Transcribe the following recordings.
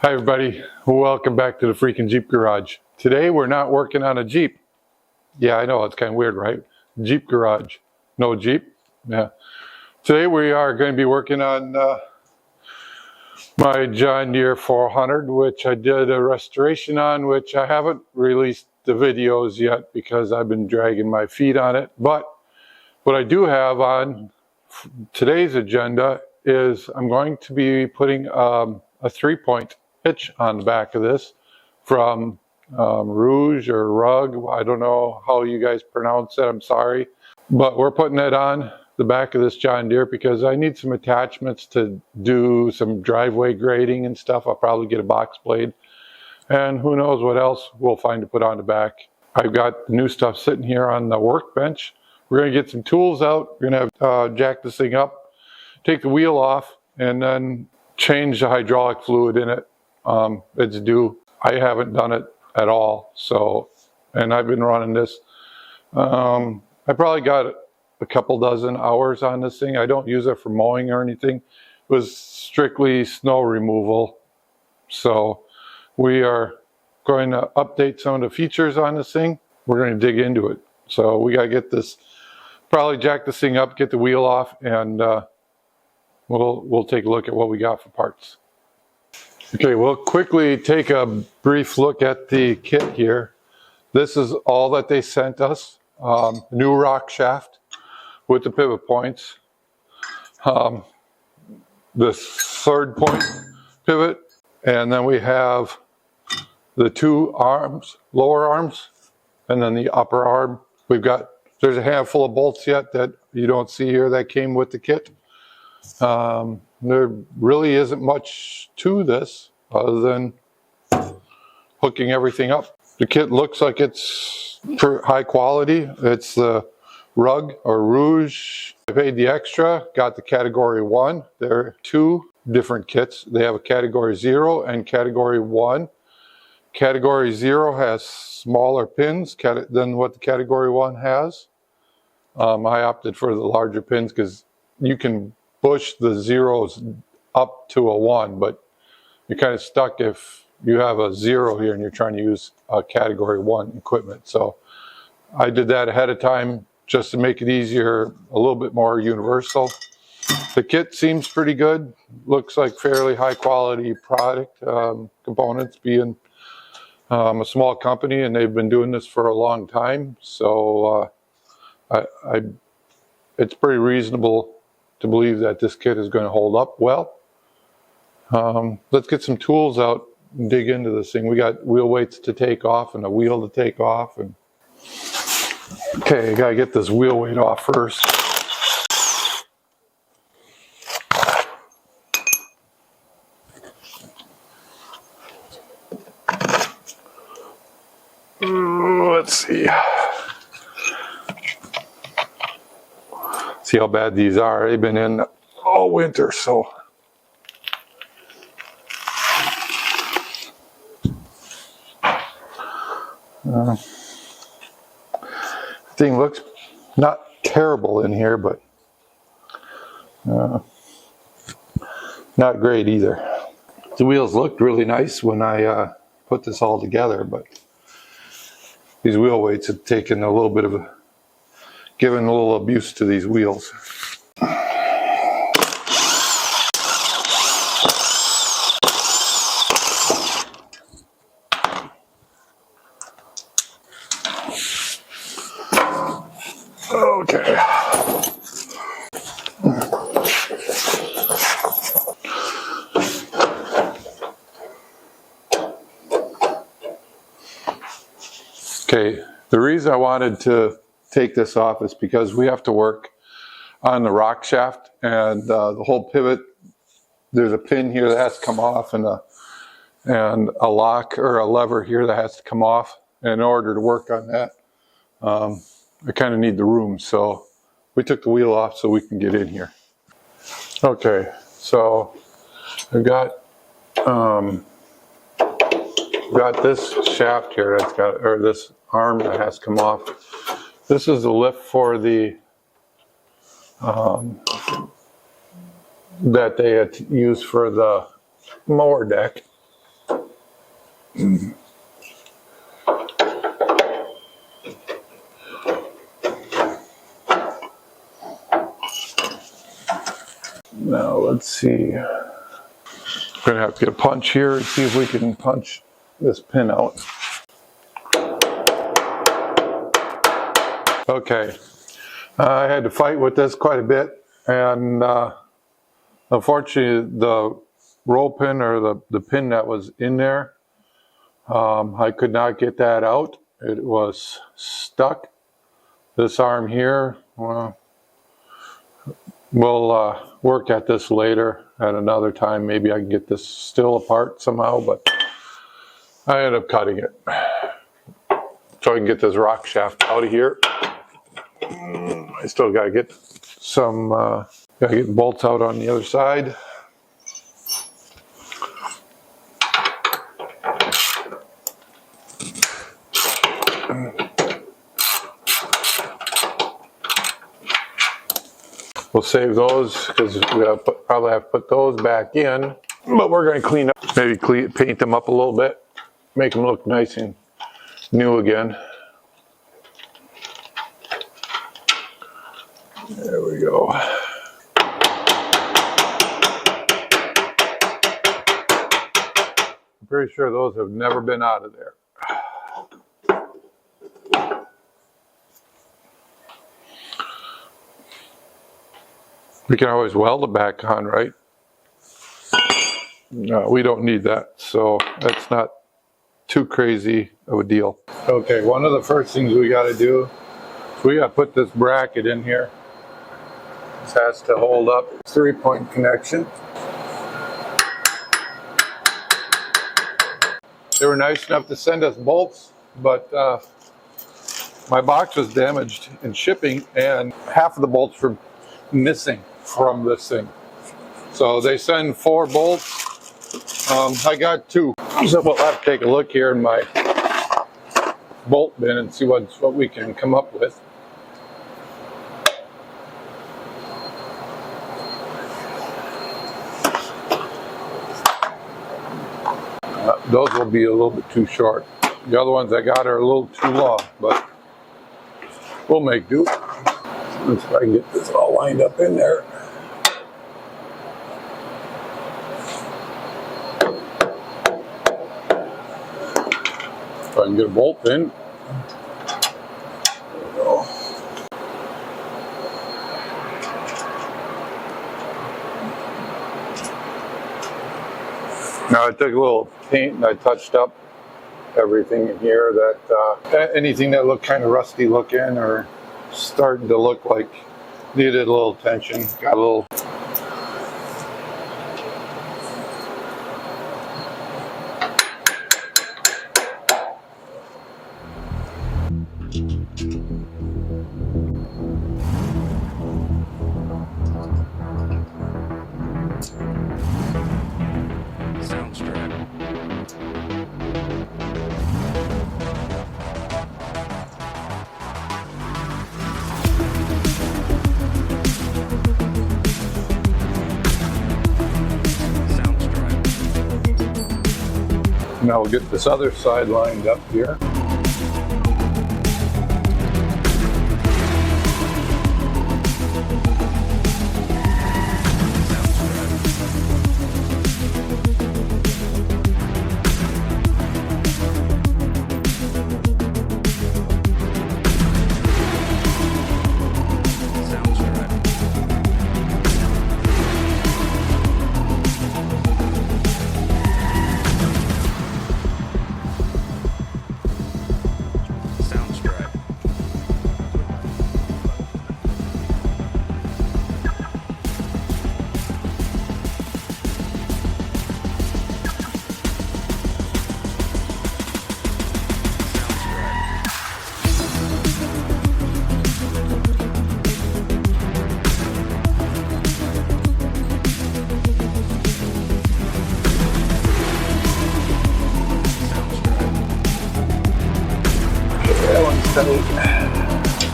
Hi everybody, welcome back to the freaking Jeep garage. Today we're not working on a Jeep. Yeah, I know, it's kind of weird, right? Jeep garage, no Jeep. Yeah. Today we are going to be working on my John Deere 400, which I did a restoration on, which I haven't released the videos yet because I've been dragging my feet on it. But what I do have on today's agenda is I'm going to be putting a 3-point hitch on the back of this from Ruegg or Ruegg. I don't know how you guys pronounce it, I'm sorry. But we're putting it on the back of this John Deere because I need some attachments to do some driveway grading and stuff. I'll probably get a box blade and who knows what else we'll find to put on the back. I've got the new stuff sitting here on the workbench. We're going to get some tools out. We're going to have jack this thing up, take the wheel off, and then change the hydraulic fluid in it. It's due. I haven't done it at all, so, and I've been running this. I probably got a couple dozen hours on this thing. I don't use it for mowing or anything. It was strictly snow removal. So we are going to update some of the features on this thing. We're going to dig into it. So we got to get this, probably jack this thing up, get the wheel off, and we'll take a look at what we got for parts. Okay, we'll quickly take a brief look at the kit here. This is all that they sent us. New rock shaft with the pivot points. The 3rd point pivot, and then we have the 2 arms, lower arms, and then the upper arm. There's a handful of bolts yet that you don't see here that came with the kit. There really isn't much to this other than hooking everything up. The kit looks like it's high quality. It's the Ruegg or Ruegg. I paid the extra, got the category 1. There are 2 different kits. They have a category 0 and category 1. Category 0 has smaller pins than what the category 1 has. I opted for the larger pins because you can push the zeros up to a 1, but you're kind of stuck if you have a 0 here and you're trying to use category 1 equipment. So I did that ahead of time just to make it easier, a little bit more universal. The kit seems pretty good. Looks like fairly high quality product. Components being a small company and they've been doing this for a long time. So it's pretty reasonable to believe that this kit is going to hold up well. Let's get some tools out and dig into this thing. We got wheel weights to take off and a wheel to take off. And okay, I gotta get this wheel weight off first. Let's see. See how bad these are. They've been in all winter, so. Thing looks not terrible in here, but not great either. The wheels looked really nice when I put this all together, but these wheel weights have taken a little bit of given a little abuse to these wheels. Okay. Okay, the reason I wanted to take this off is because we have to work on the rock shaft and the whole pivot. There's a pin here that has to come off and a lock or a lever here that has to come off. And in order to work on that, I kind of need the room, so we took the wheel off so we can get in here. Okay, so I've got this shaft here that's got, or this arm that has to come off. This is the lift for the that they had used for the mower deck. Now let's see. We're gonna have to get a punch here and see if we can punch this pin out. Okay, I had to fight with this quite a bit, and unfortunately the roll pin, or the pin that was in there, I could not get that out. It was stuck. This arm here, well, we'll work at this later at another time. Maybe I can get this still apart somehow, but I ended up cutting it. So I can get this rock shaft out of here. I still gotta get some, gotta get bolts out on the other side. We'll save those because we'll probably have to put those back in. But we're going to clean up, maybe paint them up a little bit, make them look nice and new again. There we go. I'm pretty sure those have never been out of there. We can always weld it back on, right? No, we don't need that, so that's not too crazy of a deal. Okay, one of the first things we got to do is we got to put this bracket in here. This has to hold up. 3-point connection. They were nice enough to send us bolts, but my box was damaged in shipping, and half of the bolts were missing from this thing. So they send 4 bolts. I got 2. So we'll have to take a look here in my bolt bin and see what we can come up with. Those will be a little bit too short. The other ones I got are a little too long, but we'll make do. Let's try and get this all lined up in there. If I can get a bolt in. There we go. Now I took a little paint and I touched up everything in here that anything that looked kind of rusty looking or starting to look like needed a little attention. Got a little. Now we'll get this other side lined up here.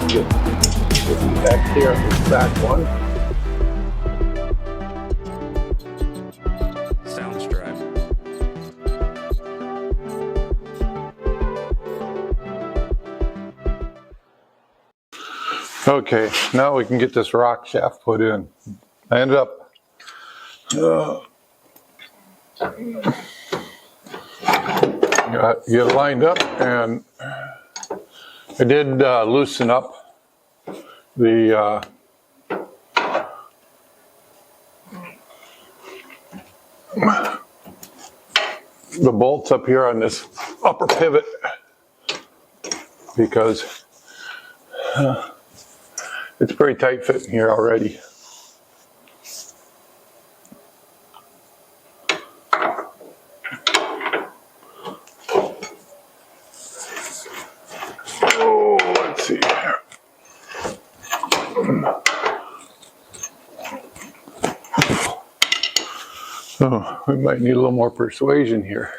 Get back here on the back one. Sounds drive. Okay, now we can get this rock shaft put in. I ended up get it lined up, and I did loosen up the bolts up here on this upper pivot because it's pretty tight fitting here already. Oh, let's see here. Oh, we might need a little more persuasion here.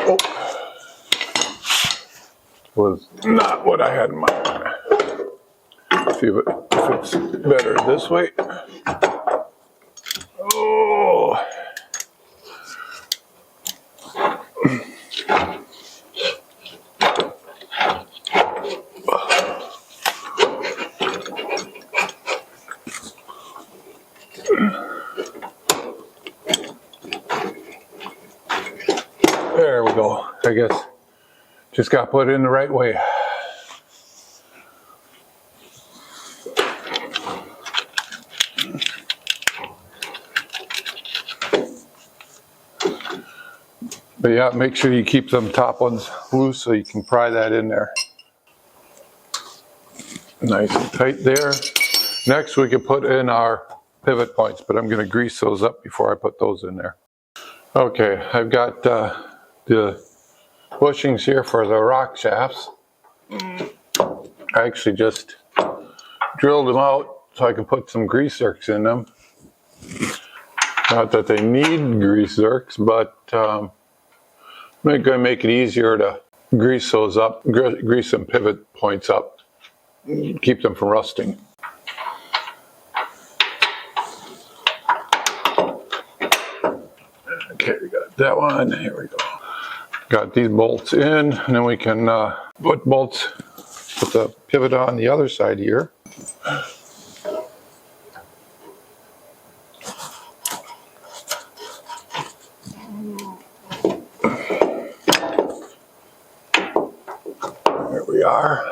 Oh, was not what I had in mind. See if it fits better this way. Oh. There we go. I guess just got put in the right way. But yeah, make sure you keep them top ones loose so you can pry that in there. Nice and tight there. Next we can put in our pivot points, but I'm going to grease those up before I put those in there. Okay, I've got the bushings here for the rock shafts. I actually just drilled them out so I can put some grease zerks in them. Not that they need grease zerks, but I'm going to make it easier to grease those up, grease some pivot points up, keep them from rusting. Okay, we got that one. Here we go. Got these bolts in, and then we can put the pivot on the other side here. There we are.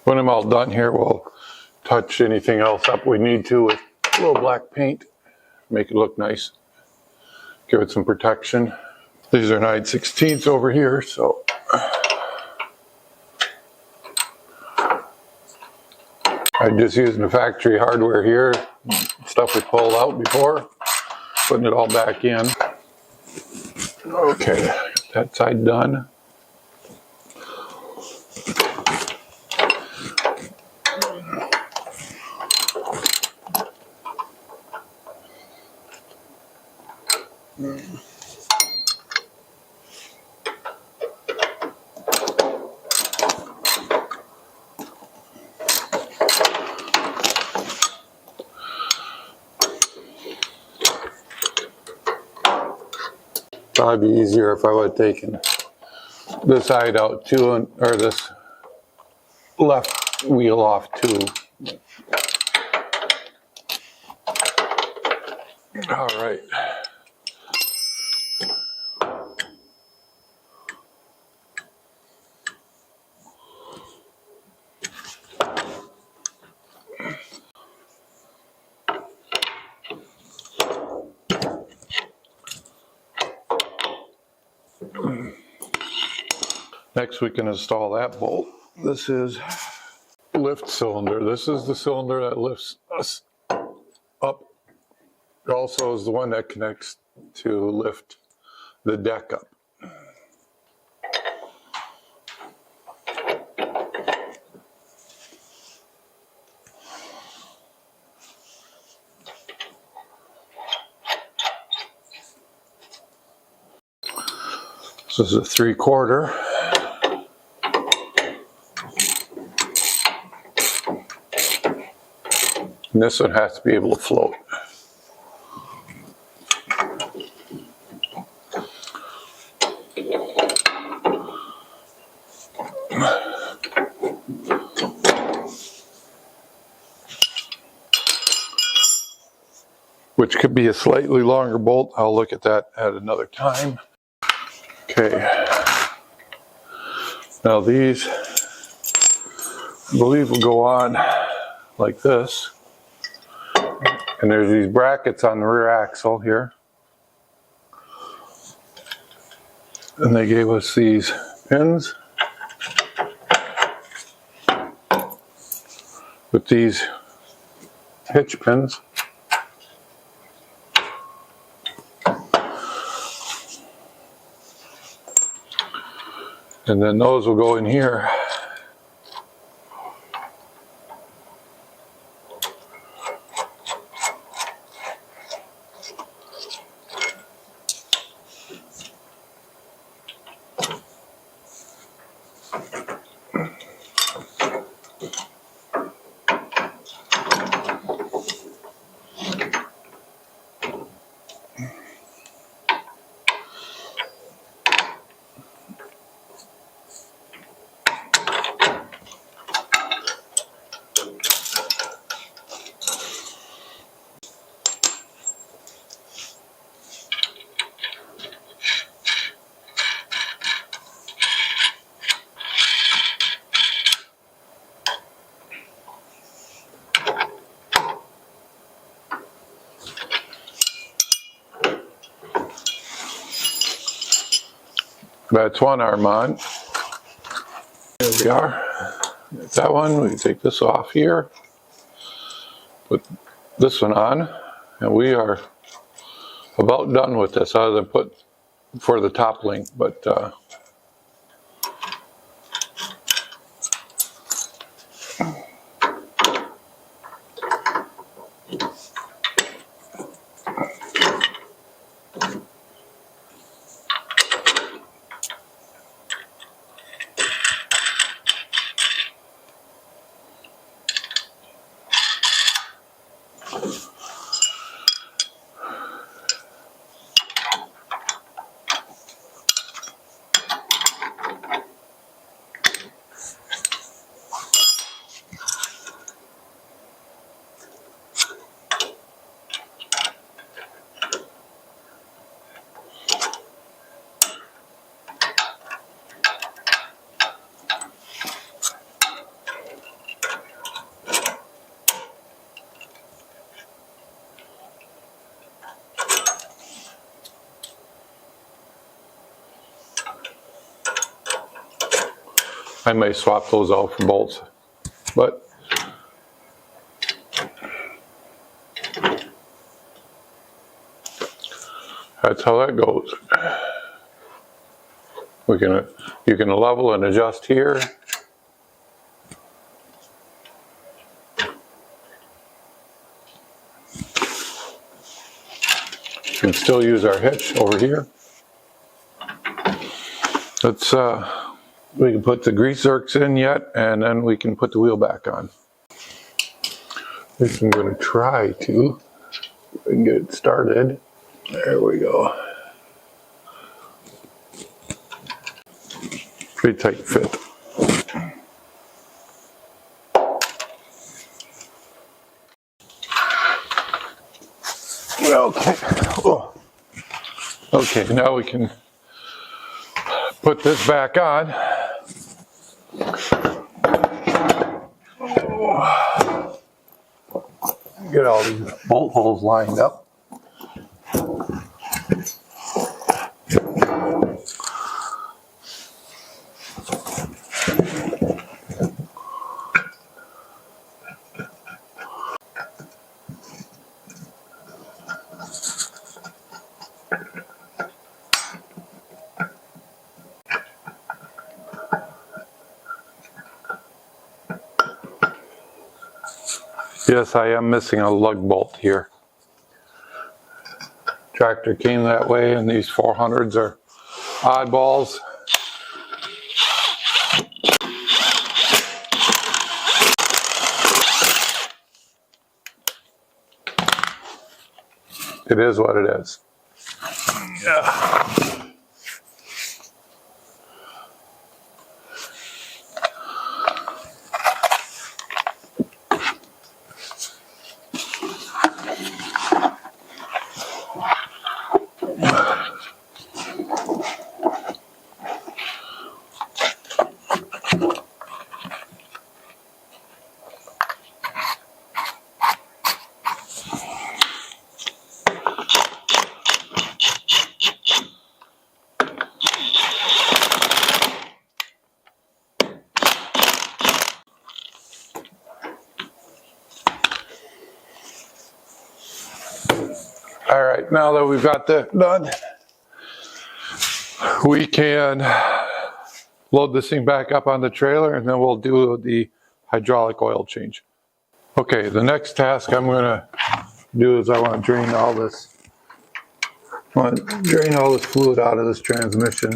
When I'm all done here, we'll touch anything else up we need to with a little black paint. Make it look nice. Give it some protection. These are 9/16 over here, so I'm just using the factory hardware here. Stuff we pulled out before, putting it all back in. Okay, that side done. Probably be easier if I would have taken this side out too, or this left wheel off too. All right. Next we can install that bolt. This is lift cylinder. This is the cylinder that lifts us up. It also is the one that connects to lift the deck up. This is a 3/4. And this one has to be able to float. Which could be a slightly longer bolt. I'll look at that at another time. Okay. Now these, I believe, will go on like this. And there's these brackets on the rear axle here. And they gave us these pins with these hitch pins. And then those will go in here. That's one arm on. There we are. Got that one. We take this off here. Put this one on. And we are about done with this, other than put for the top link. But I may swap those out for bolts, but that's how that goes. You can level and adjust here. You can still use our hitch over here. Let's we can put the grease zerks in yet, and then we can put the wheel back on. This I'm going to try to, if I can get it started. There we go. Pretty tight fit. Okay. Oh. Okay, now we can put this back on. Get all these bolt holes lined up. Yes, I am missing a lug bolt here. Tractor came that way, and these 400s are oddballs. It is what it is. Yeah. All right, now that we've got that done, we can load this thing back up on the trailer, and then we'll do the hydraulic oil change. Okay, the next task I'm going to do is I want to drain all this. I want to drain all this fluid out of this transmission.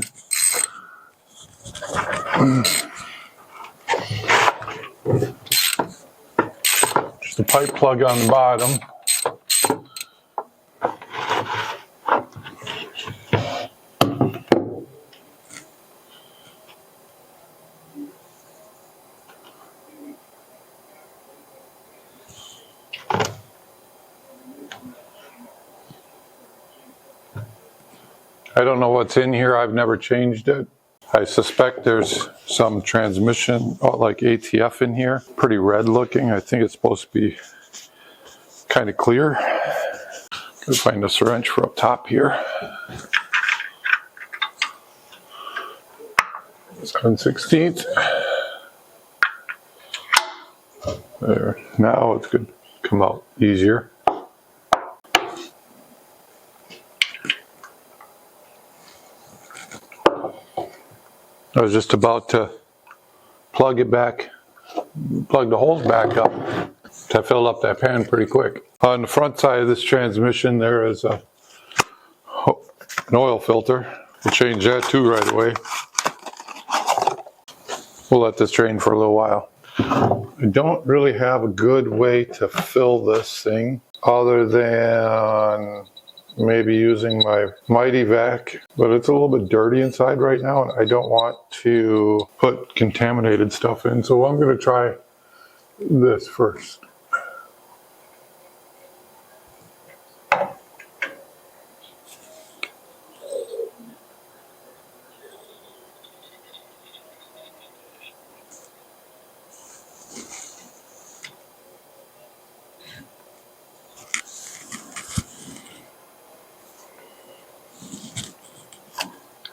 Just a pipe plug on the bottom. I don't know what's in here. I've never changed it. I suspect there's some transmission, like ATF in here. Pretty red looking. I think it's supposed to be kind of clear. Gotta find this wrench for up top here. 7/16. There. Now it's going to come out easier. I was just about to plug it back, plug the holes back up. I filled up that pan pretty quick. On the front side of this transmission, there is an oil filter. We'll change that too right away. We'll let this drain for a little while. I don't really have a good way to fill this thing other than maybe using my Mighty Vac, but it's a little bit dirty inside right now, and I don't want to put contaminated stuff in, so I'm going to try this first.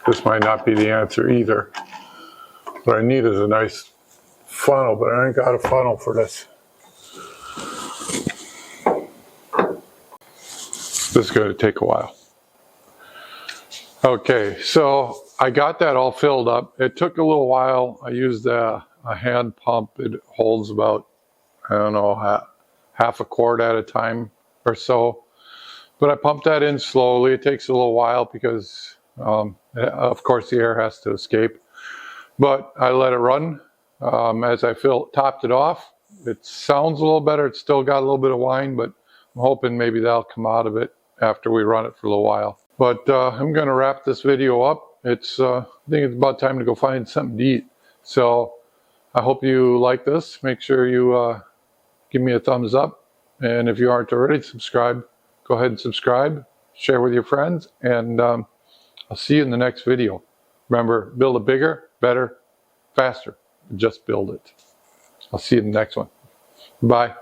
This might not be the answer either. What I need is a nice funnel, but I ain't got a funnel for this. This is going to take a while. Okay, so I got that all filled up. It took a little while. I used a hand pump. It holds about, I don't know, half a quart at a time or so. But I pumped that in slowly. It takes a little while because of course the air has to escape, but I let it run. As I topped it off, it sounds a little better. It's still got a little bit of whine, but I'm hoping maybe that'll come out of it after we run it for a little while. But I'm going to wrap this video up. I think it's about time to go find something to eat. So I hope you like this. Make sure you give me a thumbs up, and if you aren't already subscribed, go ahead and subscribe, share with your friends, and I'll see you in the next video. Remember, build it bigger, better, faster. Just build it. I'll see you in the next one. Bye.